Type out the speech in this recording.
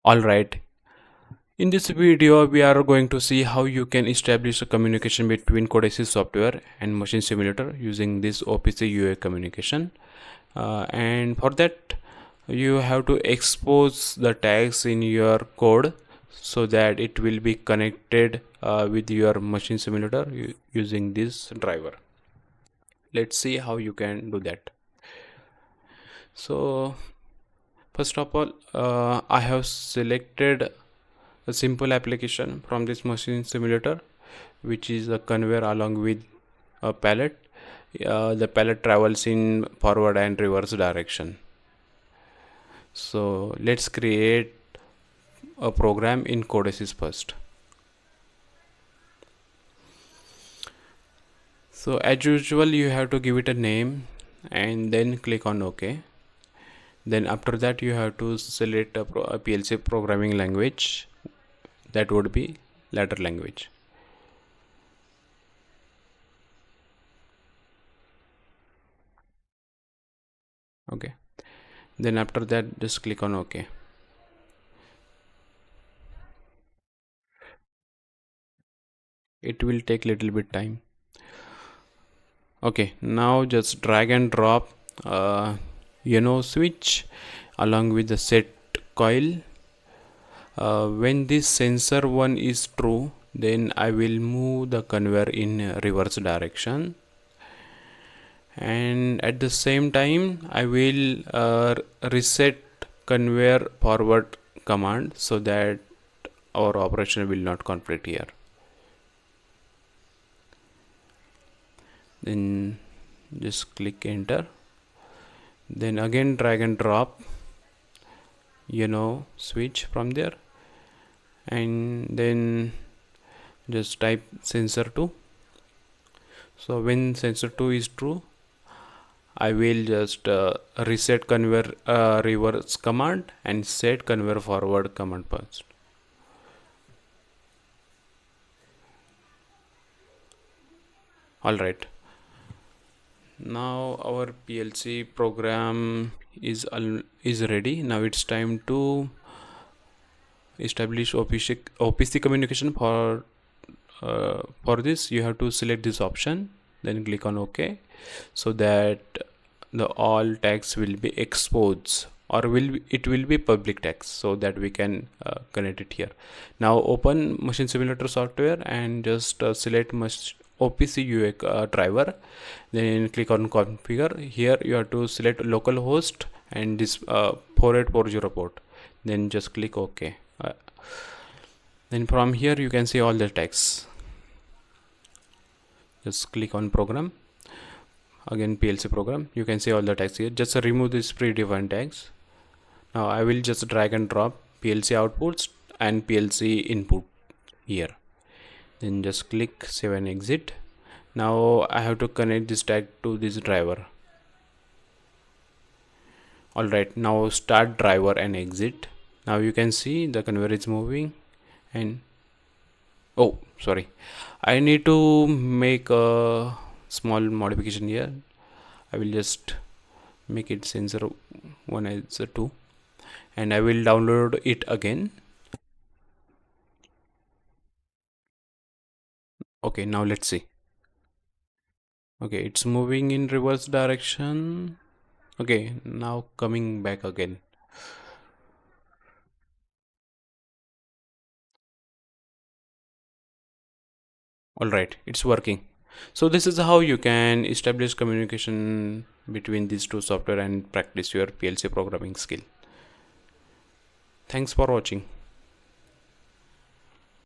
Alright, in this video we are going to see how you can establish a communication between CODESYS software and Machine Simulator using this OPC UA communication. And for that you have to expose the tags in your code so that it will be connected with your Machine Simulator using this driver. Let's see how you can do that. So first of all, I have selected a simple application from this Machine Simulator, which is a conveyor along with a pallet. The pallet travels in forward and reverse direction. So let's create a program in CODESYS first. So as usual, you have to give it a name and then click on OK. Then after that you have to select a PLC programming language. That would be ladder language. Okay, then after that just click on OK. It will take little bit time. Okay, now just drag and drop switch along with the set coil. When this sensor 1 is true, then I will move the conveyor in reverse direction, and at the same time I will reset conveyor forward command so that our operation will not conflict here. Then just click enter, then again drag and drop switch from there, and then just type sensor 2. So when sensor 2 is true, I will just reset conveyor reverse command and set conveyor forward command first. Alright, now our PLC program is ready. Now it's time to establish OPC communication. For this you have to select this option, then click on OK, so that the all tags will be exposed, or it will be public tags, so that we can connect it here. Now open Machine Simulator software and just select OPC UA driver, then click on configure. Here you have to select localhost and this 4840 port, then just click OK. Then from here you can see all the tags. Just click on program, again PLC program, you can see all the tags here. Just remove these predefined tags. Now I will just drag and drop PLC outputs and PLC input here, then just click save and exit. Now I have to connect this tag to this driver. Alright, now start driver and exit. Now you can see the conveyor is moving, and oh sorry, I need to make a small modification here. I will just make it sensor 1 as a 2, and I will download it again. Okay, now let's see. Okay, it's moving in reverse direction. Okay, now coming back again. Alright, it's working. So this is how you can establish communication between these two software and practice your PLC programming skill. Thanks for watching.